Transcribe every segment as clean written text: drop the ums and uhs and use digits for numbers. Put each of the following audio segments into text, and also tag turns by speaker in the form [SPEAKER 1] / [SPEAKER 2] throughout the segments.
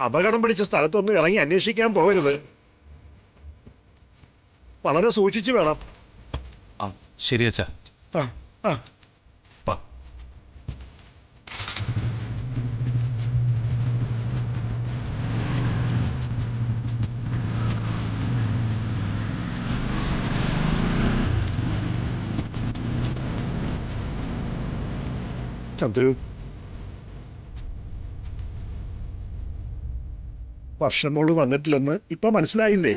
[SPEAKER 1] അപകടം പിടിച്ച സ്ഥലത്തൊന്നും ഇറങ്ങി അന്വേഷിക്കാൻ പോകരുത്. വളരെ സൂക്ഷിച്ചു വേണം.
[SPEAKER 2] ആ ശരി അച്ഛാ.
[SPEAKER 1] ആ ആ ചന്ദ്രു, വർഷമോള് വന്നിട്ടില്ലെന്ന് ഇപ്പൊ മനസ്സിലായില്ലേ?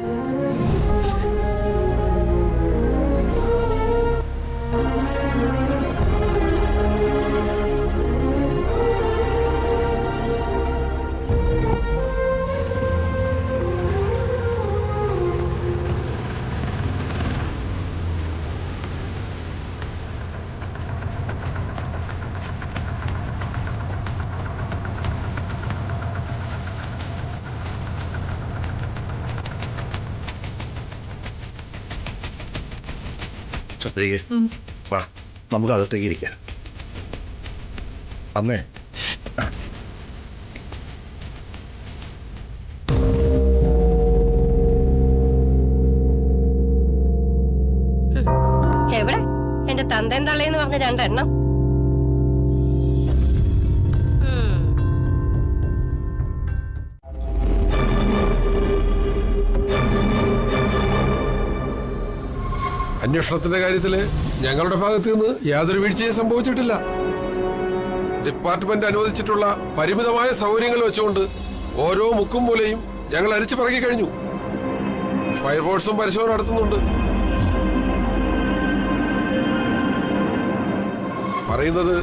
[SPEAKER 1] വാ, നമുക്ക് അകത്തേക്ക് ഇരിക്കാം. അമ്മേ,
[SPEAKER 3] എവിടെ എന്റെ തന്തേൻ തള്ളേന്ന് പറഞ്ഞ രണ്ടെണ്ണം?
[SPEAKER 4] അന്വേഷണത്തിന്റെ കാര്യത്തില് ഞങ്ങളുടെ ഭാഗത്ത് നിന്ന് യാതൊരു വീഴ്ചയും സംഭവിച്ചിട്ടില്ല. ഡിപ്പാർട്ട്മെന്റ് അനുവദിച്ചിട്ടുള്ള പരിമിതമായ സൗകര്യങ്ങൾ വെച്ചുകൊണ്ട് ഓരോ മുക്കും മൂലയും ഞങ്ങൾ അരിച്ചു പറക്കി കഴിഞ്ഞു. ഫയർഫോഴ്സും പരിശോധന നടത്തുന്നുണ്ട്. പറയുന്നത്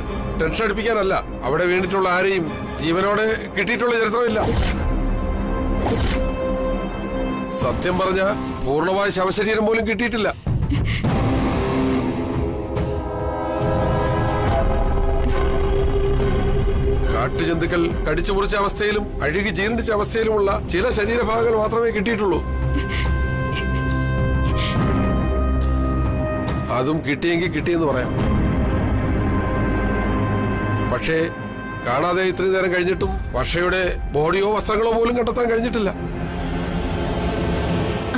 [SPEAKER 4] ടെൻഷൻ അടിപ്പിക്കാനല്ല, അവിടെ വീണിട്ടുള്ള ആരെയും ജീവനോടെ കിട്ടിയിട്ടുള്ള ചരിത്രമില്ല. സത്യം പറഞ്ഞ പൂർണ്ണമായ ശവശരീരം പോലും കിട്ടിയിട്ടില്ല. കാട്ടുജന്തുക്കൾ കടിച്ചു മുറിച്ച അവസ്ഥയിലും അഴുകി ജീർണിച്ച അവസ്ഥയിലുമുള്ള ചില ശരീരഭാഗങ്ങൾ മാത്രമേ കിട്ടിയിട്ടുള്ളൂ. അതും കിട്ടിയെങ്കിൽ കിട്ടിയെന്ന് പറയാം. പക്ഷേ കാണാതെ ഇത്രയും നേരം കഴിഞ്ഞിട്ടും വർഷയുടെ ബോഡിയോ വസ്ത്രങ്ങളോ പോലും കണ്ടെത്താൻ കഴിഞ്ഞിട്ടില്ല.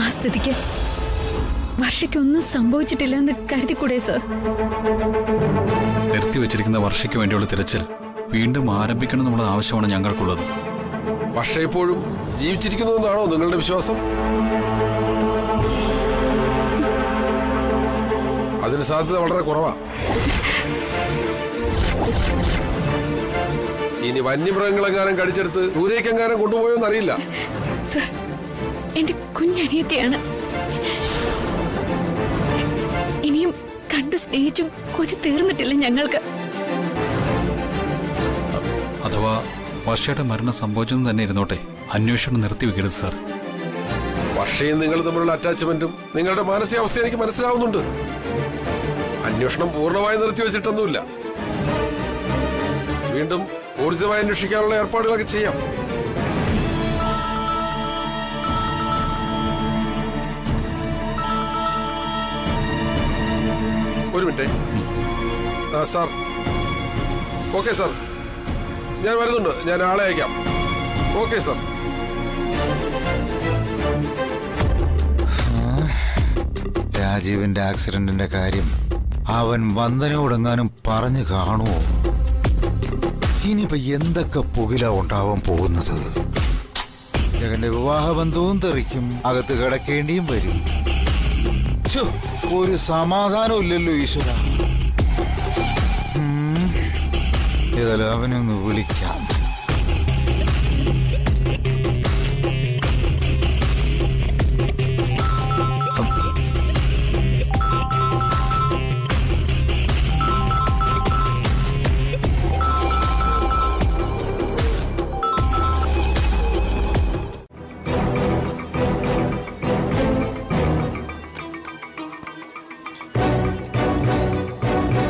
[SPEAKER 5] ആ സ്ഥിതിക്ക് വർഷയ്ക്കൊന്നും സംഭവിച്ചിട്ടില്ല എന്ന് കരുതിക്കൂടെ സർ?
[SPEAKER 2] നിർത്തിവെച്ചിരിക്കുന്ന വർഷയ്ക്ക് വേണ്ടിയുള്ള തിരച്ചിൽ വീണ്ടും ആരംഭിക്കണം എന്നുള്ള ആവശ്യമാണ് ഞങ്ങൾക്കുള്ളത്.
[SPEAKER 4] വർഷ ഇപ്പോഴും ജീവിച്ചിരിക്കുന്നുവെന്നാണോ നിങ്ങളുടെ വിശ്വാസം? അതിന് സാധ്യത വളരെ കുറവാ. ഇനി വന്യമൃഗങ്ങളെങ്ങാനും കടിച്ചെടുത്ത് ദൂരേക്കെങ്ങാനും കൊണ്ടുപോയോന്നറിയില്ല.
[SPEAKER 5] സർ, എന്റെ കുഞ്ഞനിയത്തിയാണ്. ഇനിയും കണ്ടു സ്നേഹിച്ചും കൊതി തീർന്നിട്ടില്ല ഞങ്ങൾക്ക്.
[SPEAKER 2] അഥവാ വർഷയുടെ മരണം സംഭവിച്ചെന്ന് തന്നെ ഇരുന്നോട്ടെ, അന്വേഷണം നിർത്തിവെക്കരുത് സാർ.
[SPEAKER 4] വർഷയും നിങ്ങൾ തമ്മിലുള്ള അറ്റാച്ച്മെന്റും നിങ്ങളുടെ മാനസികാവസ്ഥ എനിക്ക് മനസ്സിലാവുന്നുണ്ട്. അന്വേഷണം പൂർണ്ണമായി നിർത്തിവെച്ചിട്ടൊന്നുമില്ല. വീണ്ടും ഊർജിതമായി അന്വേഷിക്കാനുള്ള ഏർപ്പാടുകളൊക്കെ ചെയ്യാം. ഒരു മിനിറ്റ്. സാർ, ഓക്കെ സാർ, ഞാൻ വരുന്നുണ്ട്. ഞാൻ ആളെ അയക്കാം. Okay sir.
[SPEAKER 6] രാജീവിന്റെ ആക്സിഡന്റിന്റെ കാര്യം അവൻ വന്ദനയോടെങ്ങാനും പറഞ്ഞു കാണുമോ? ഇനിയിപ്പോ എന്തൊക്കെ പുകില ഉണ്ടാവാൻ പോകുന്നത്? ജഗന്റെ വിവാഹബന്ധവും തെറിക്കും, അകത്ത് കിടക്കേണ്ടിയും വരും. ഒരു സമാധാനം ഇല്ലല്ലോ ഈശ്വര. ഏതായാലും അവനെ ഒന്ന് വിളിക്കാം.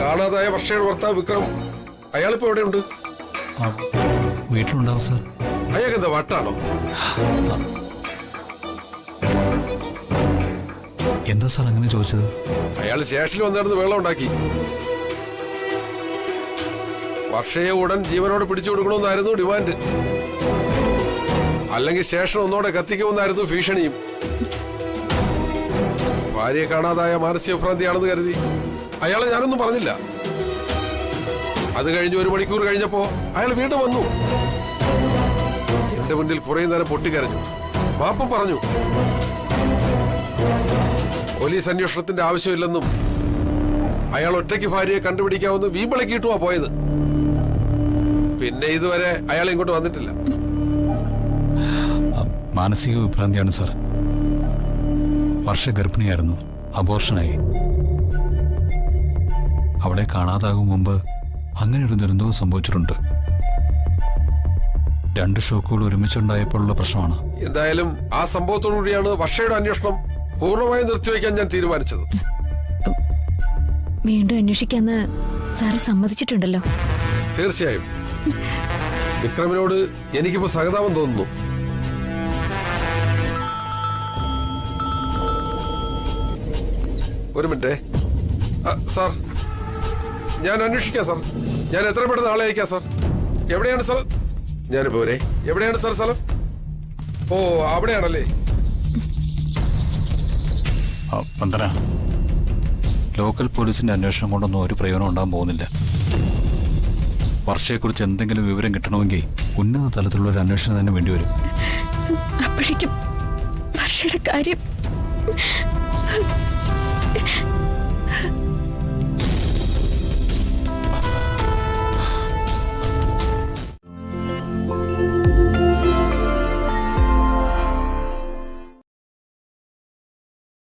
[SPEAKER 4] കാണാതായ വർഷയുടെ ഭർത്താവ് വിക്രം, അയാളിപ്പോ എവിടെയുണ്ട്?
[SPEAKER 2] വീട്ടിലുണ്ടാവും സാർ.
[SPEAKER 4] അയാൾക്ക് എന്താ വട്ടാണോ?
[SPEAKER 2] എന്താ സാർ അങ്ങനെ ചോദിച്ചത്?
[SPEAKER 4] അയാൾ സ്റ്റേഷനിൽ വന്നിരുന്ന് വെള്ളം ഉണ്ടാക്കി. വർഷയെ ഉടൻ ജീവനോടെ പിടിച്ചു കൊടുക്കണമെന്നായിരുന്നു ഡിമാൻഡ്. അല്ലെങ്കിൽ സ്റ്റേഷൻ ഒന്നോടെ കത്തിക്കുമെന്നായിരുന്നു ഭീഷണിയും. ഭാര്യയെ കാണാതായ മാനസികഭ്രാന്തിയാണെന്ന് കരുതി അയാളെ ഞാനൊന്നും പറഞ്ഞില്ല. അത് കഴിഞ്ഞ് 1 മണിക്കൂർ കഴിഞ്ഞപ്പോ അയാൾ വീണ്ടും വന്നു. എന്റെ മുന്നിൽ കുറെ നേരം പൊട്ടിക്കരഞ്ഞു, മാപ്പും പറഞ്ഞു. പോലീസ് അന്വേഷണത്തിന്റെ ആവശ്യമില്ലെന്നും അയാൾ ഒറ്റയ്ക്ക് ഭാര്യയെ കണ്ടുപിടിക്കാമെന്ന് വീമ്പിളക്കിയിട്ടുമാ പോയത്. പിന്നെ ഇതുവരെ അയാൾ ഇങ്ങോട്ട് വന്നിട്ടില്ല.
[SPEAKER 2] മാനസിക വിഭ്രാന്തിയാണ് സാർ. വർഷ ഗർഭിണിയായിരുന്നു, അബോർഷനായി. അവളെ കാണാതാകും മുമ്പ് അങ്ങനെ ഒരു ദുരന്തവും സംഭവിച്ചിട്ടുണ്ട്. 2 ഷോക്കുകൾ ഒരുമിച്ചുണ്ടായപ്പോഴുള്ള പ്രശ്നമാണ്.
[SPEAKER 4] എന്തായാലും ആ സംഭവത്തോടുകൂടിയാണ് വർഷയുടെ അന്വേഷണം പൂർണ്ണമായും നിർത്തിവെക്കാൻ ഞാൻ തീരുമാനിച്ചത്.
[SPEAKER 5] വീണ്ടും അന്വേഷിക്കാന്ന് സാറ് സമ്മതിച്ചിട്ടുണ്ടല്ലോ.
[SPEAKER 4] തീർച്ചയായും വിക്രമിനോട് എനിക്കിപ്പോ സഹതാപം തോന്നുന്നു. ഒരു മിനിറ്റേ. സാർ, ഞാൻ അന്വേഷിക്കാം സാർ. ഞാൻ എത്ര പെട്ടെന്ന് ആളെ അയക്കാം സാർ. എവിടെയാണ് സ്ഥലം? ഞാൻ പോരെ. എവിടെയാണ് സാർ സ്ഥലം? ഓ, അവിടെയാണല്ലേ.
[SPEAKER 2] വന്ദന, ലോക്കൽ പോലീസിന്റെ അന്വേഷണം കൊണ്ടൊന്നും ഒരു പ്രയോജനം ഉണ്ടാകാൻ പോകുന്നില്ല. വർഷയെക്കുറിച്ച് എന്തെങ്കിലും വിവരം കിട്ടണമെങ്കിൽ ഉന്നത തലത്തിലുള്ള ഒരു അന്വേഷണം തന്നെ വേണ്ടിവരും.
[SPEAKER 5] അപ്പോഴേക്കും വർഷയുടെ കാര്യം